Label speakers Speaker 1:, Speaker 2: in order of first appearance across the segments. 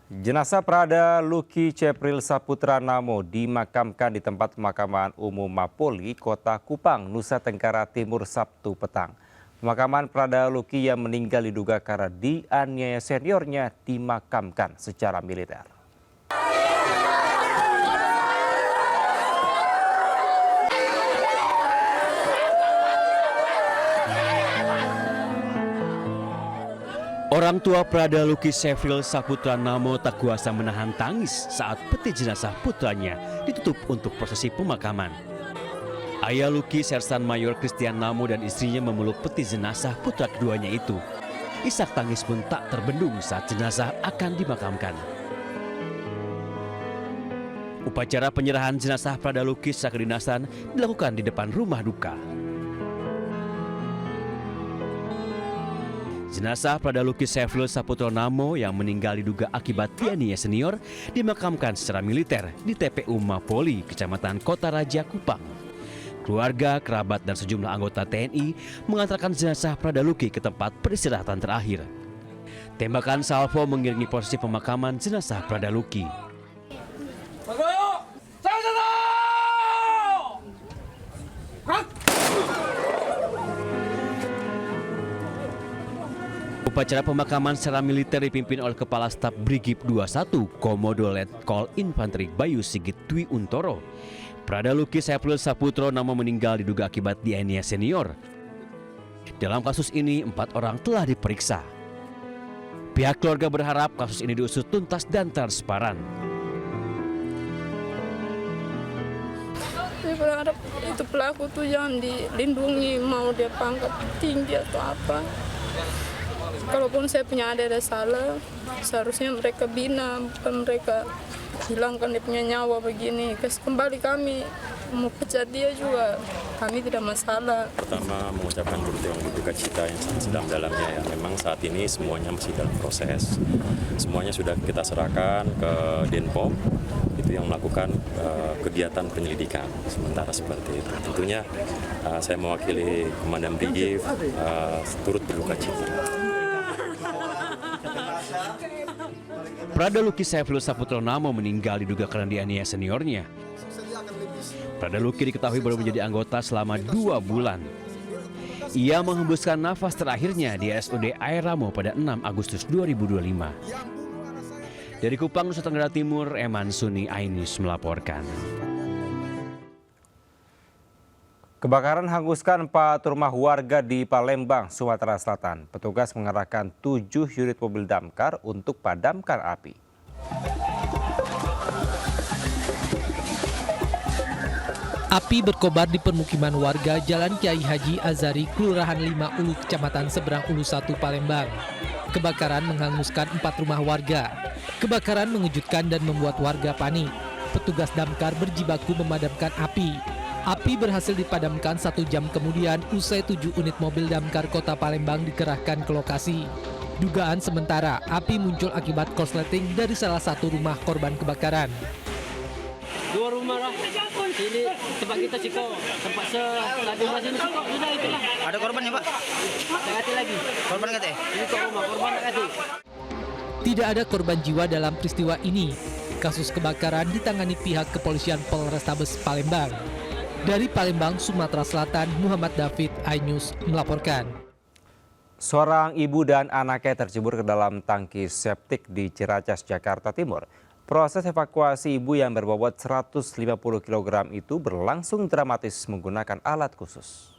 Speaker 1: Jenazah Prada Luki Cepril Saputra Namo dimakamkan di tempat pemakaman umum Mapoli, Kota Kupang, Nusa Tenggara Timur Sabtu petang. Pemakaman Prada Luki yang meninggal diduga karena dianiaya seniornya dimakamkan secara militer.
Speaker 2: Orang tua Prada Luki Cepril Saputra Namo tak kuasa menahan tangis saat peti jenazah putranya ditutup untuk prosesi pemakaman. Ayah Luki, Sersan Mayor Christian Namo dan istrinya memeluk peti jenazah putra keduanya itu. Isak tangis pun tak terbendung saat jenazah akan dimakamkan. Upacara penyerahan jenazah Prada Luki secara kedinasan dilakukan di depan rumah duka. Jenazah Prada Luki Cepril Saputra Namo yang meninggal diduga akibat dianiaya senior dimakamkan secara militer di TPU Mapoli, Kecamatan Kota Raja, Kupang. Keluarga, kerabat, dan sejumlah anggota TNI mengantarkan jenazah Prada Luki ke tempat peristirahatan terakhir. Tembakan salvo mengiringi prosesi pemakaman jenazah Prada Luki. Upacara pemakaman secara militer dipimpin oleh Kepala Staf Brigif 21 Komodo Letkol Infanteri Bayu Sigit Dwi Untoro. Prada Luki Cepril Saputra Namo meninggal diduga akibat dianiaya senior. Dalam kasus ini 4 orang telah diperiksa. Pihak keluarga berharap kasus ini diusut tuntas dan transparan.
Speaker 3: Saya berharap itu pelaku tuh jangan dilindungi, mau dia pangkat tinggi atau apa. Kalaupun saya punya ada salah, seharusnya mereka bina, bukan mereka hilangkan dia punya nyawa begini. Kembali kami mau pecat dia juga, kami tidak masalah.
Speaker 4: Pertama mengucapkan berduka cita yang sangat sedalam-dalamnya ya. Memang saat ini semuanya masih dalam proses. Semuanya sudah kita serahkan ke Denpom, itu yang melakukan kegiatan penyelidikan sementara seperti itu. Tentunya saya mewakili Komandan Brigif turut berduka cita.
Speaker 2: Prada Luki Cepril Saputra Namo meninggal diduga karena dianiaya seniornya. Prada Luki diketahui baru menjadi anggota selama 2 bulan. Ia menghembuskan nafas terakhirnya di RSUD Air Ramo pada 6 Agustus 2025. Dari Kupang, Nusa Tenggara Timur, Eman Suni Ainus melaporkan.
Speaker 1: Kebakaran hanguskan 4 rumah warga di Palembang, Sumatera Selatan. Petugas mengerahkan 7 unit mobil damkar untuk padamkan api.
Speaker 5: Api berkobar di permukiman warga Jalan Kiai Haji Azari, Kelurahan 5 Ulu, Kecamatan Seberang Ulu 1, Palembang. Kebakaran menghanguskan 4 rumah warga. Kebakaran mengejutkan dan membuat warga panik. Petugas damkar berjibaku memadamkan api. Api berhasil dipadamkan 1 jam kemudian usai 7 unit mobil damkar Kota Palembang dikerahkan ke lokasi. Dugaan sementara, api muncul akibat korsleting dari salah satu rumah korban kebakaran.
Speaker 6: 2 rumah lah. Ini tempat kita Ciko, tempat selagi masih ini Ciko, sudah itulah.
Speaker 7: Ada korbannya Pak?
Speaker 6: Ganti lagi.
Speaker 7: Korban kata?
Speaker 6: Ini kok rumah korban ganti.
Speaker 5: Tidak ada korban jiwa dalam peristiwa ini. Kasus kebakaran ditangani pihak kepolisian Polrestabes Palembang. Dari Palembang, Sumatera Selatan, Muhammad David, iNews melaporkan.
Speaker 1: Seorang ibu dan anaknya tercebur ke dalam tangki septik di Ciracas, Jakarta Timur. Proses evakuasi ibu yang berbobot 150 kg itu berlangsung dramatis menggunakan alat khusus.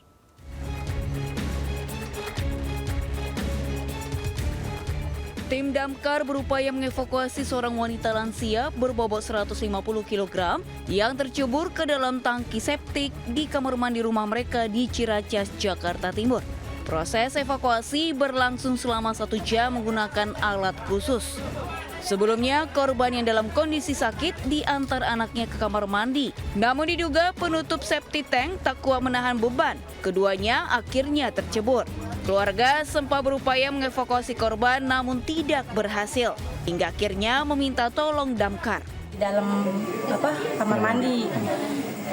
Speaker 8: Tim damkar berupaya mengevakuasi seorang wanita lansia berbobot 150 kg yang tercebur ke dalam tangki septik di kamar mandi rumah mereka di Ciracas, Jakarta Timur. Proses evakuasi berlangsung selama 1 jam menggunakan alat khusus. Sebelumnya, korban yang dalam kondisi sakit diantar anaknya ke kamar mandi. Namun diduga penutup septic tank tak kuat menahan beban. Keduanya akhirnya tercebur. Keluarga sempat berupaya mengevakuasi korban namun tidak berhasil. Hingga akhirnya meminta tolong damkar.
Speaker 9: Di dalam kamar mandi.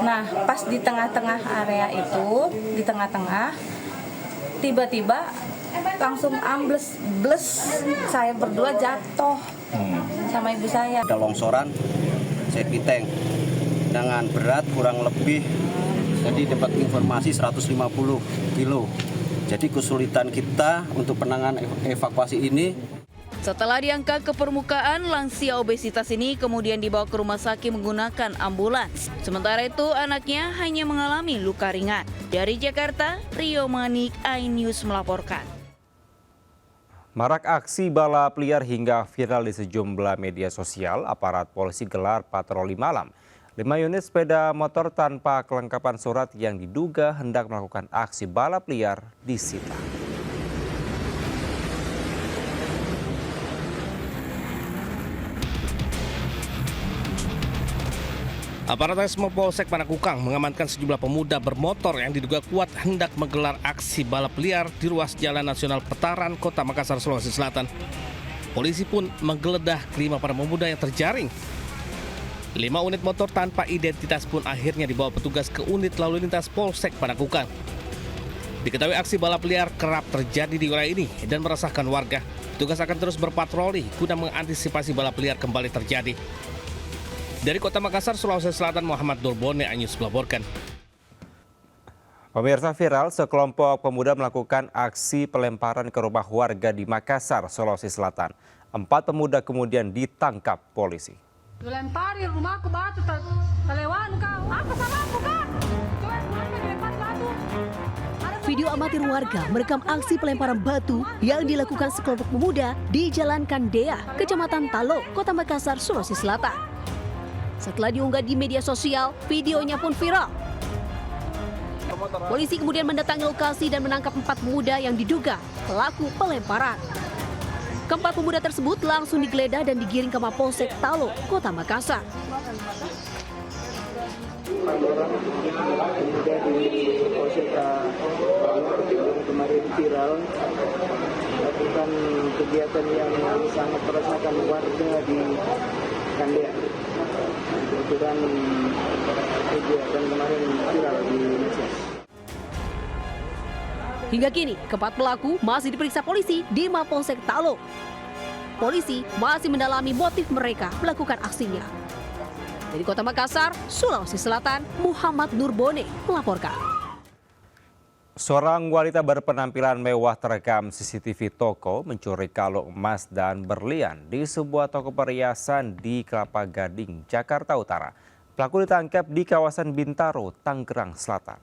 Speaker 9: Nah, pas di tengah-tengah area itu, di tengah-tengah, tiba-tiba langsung ambles, saya berdua jatuh. nama ibu saya.
Speaker 7: Ada longsoran sepiteng dengan berat kurang lebih, jadi dapat informasi 150 kilo. Jadi kesulitan kita untuk penanganan evakuasi ini.
Speaker 8: Setelah diangkat ke permukaan, lansia obesitas ini kemudian dibawa ke rumah sakit menggunakan ambulans. Sementara itu, anaknya hanya mengalami luka ringan. Dari Jakarta, Rio Manik, iNews melaporkan.
Speaker 1: Marak aksi balap liar hingga viral di sejumlah media sosial. Aparat polisi gelar patroli malam. 5 unit sepeda motor tanpa kelengkapan surat yang diduga hendak melakukan aksi balap liar disita.
Speaker 10: Aparat Resmo Polsek Panakukang mengamankan sejumlah pemuda bermotor yang diduga kuat hendak menggelar aksi balap liar di ruas Jalan Nasional Petaran, Kota Makassar, Sulawesi Selatan. Polisi pun menggeledah kelima para pemuda yang terjaring. 5 unit motor tanpa identitas pun akhirnya dibawa petugas ke unit lalu lintas Polsek Panakukang. Diketahui aksi balap liar kerap terjadi di wilayah ini dan meresahkan warga. Petugas akan terus berpatroli guna mengantisipasi balap liar kembali terjadi. Dari Kota Makassar, Sulawesi Selatan, Muhammad Nurbone, iNews melaporkan.
Speaker 1: Pemirsa, viral sekelompok pemuda melakukan aksi pelemparan ke rumah warga di Makassar, Sulawesi Selatan. 4 pemuda kemudian ditangkap polisi.
Speaker 11: Lempari rumahku batu, terlewat kau. Apa sama aku, Kak?
Speaker 12: Video amatir warga merekam aksi pelemparan batu yang dilakukan sekelompok pemuda di Jalan Kandea, Kecamatan Talo, Kota Makassar, Sulawesi Selatan. Setelah diunggah di media sosial, videonya pun viral. Polisi kemudian mendatangi lokasi dan menangkap 4 pemuda yang diduga pelaku pelemparan. Keempat pemuda tersebut langsung digeledah dan digiring ke Mapolsek Talo, Kota Makassar.
Speaker 13: Kemarin viral melakukan kegiatan yang sangat meresahkan warga di Kandea. Kebetulan kegiatan kemarin viral di medsos.
Speaker 12: Hingga kini, keempat pelaku masih diperiksa polisi di Mapolsek Talo. Polisi masih mendalami motif mereka melakukan aksinya. Dari Kota Makassar, Sulawesi Selatan, Muhammad Nurbone melaporkan.
Speaker 1: Seorang wanita berpenampilan mewah terekam CCTV toko mencuri kalung emas dan berlian di sebuah toko perhiasan di Kelapa Gading, Jakarta Utara. Pelaku ditangkap di kawasan Bintaro, Tangerang Selatan.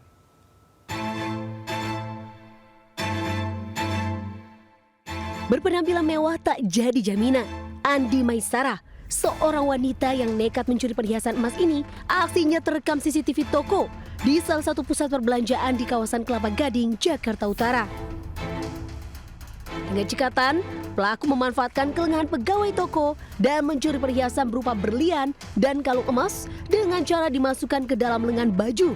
Speaker 12: Berpenampilan mewah tak jadi jaminan. Andi Maisarah, seorang wanita yang nekat mencuri perhiasan emas ini, aksinya terekam CCTV toko di salah satu pusat perbelanjaan di kawasan Kelapa Gading, Jakarta Utara. Hingga cekatan, pelaku memanfaatkan kelengahan pegawai toko dan mencuri perhiasan berupa berlian dan kalung emas dengan cara dimasukkan ke dalam lengan baju.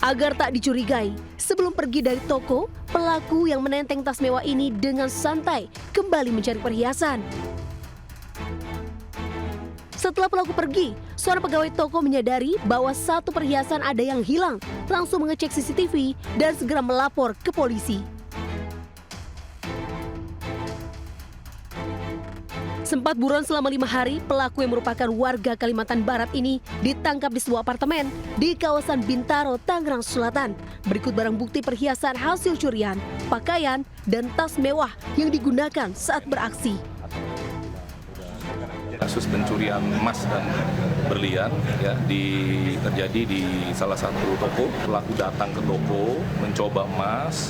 Speaker 12: Agar tak dicurigai, sebelum pergi dari toko, pelaku yang menenteng tas mewah ini dengan santai kembali mencari perhiasan. Setelah pelaku pergi, seorang pegawai toko menyadari bahwa satu perhiasan ada yang hilang, langsung mengecek CCTV dan segera melapor ke polisi. Sempat buron selama 5 hari, pelaku yang merupakan warga Kalimantan Barat ini ditangkap di sebuah apartemen di kawasan Bintaro, Tangerang Selatan. Berikut barang bukti perhiasan hasil curian, pakaian, dan tas mewah yang digunakan saat beraksi.
Speaker 14: Kasus pencurian emas dan berlian ya terjadi di salah satu toko. Pelaku datang ke toko mencoba emas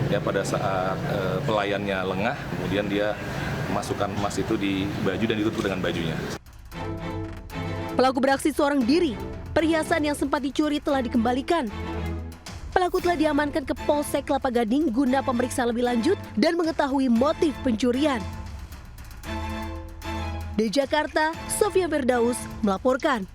Speaker 14: ya, pada saat pelayannya lengah, kemudian dia masukkan emas itu di baju dan ditutup dengan bajunya.
Speaker 12: Pelaku beraksi seorang diri. Perhiasan yang sempat dicuri telah dikembalikan. Pelaku telah diamankan ke Polsek Kelapa Gading guna pemeriksaan lebih lanjut dan mengetahui motif pencurian. Di Jakarta, Sofia Berdaus melaporkan.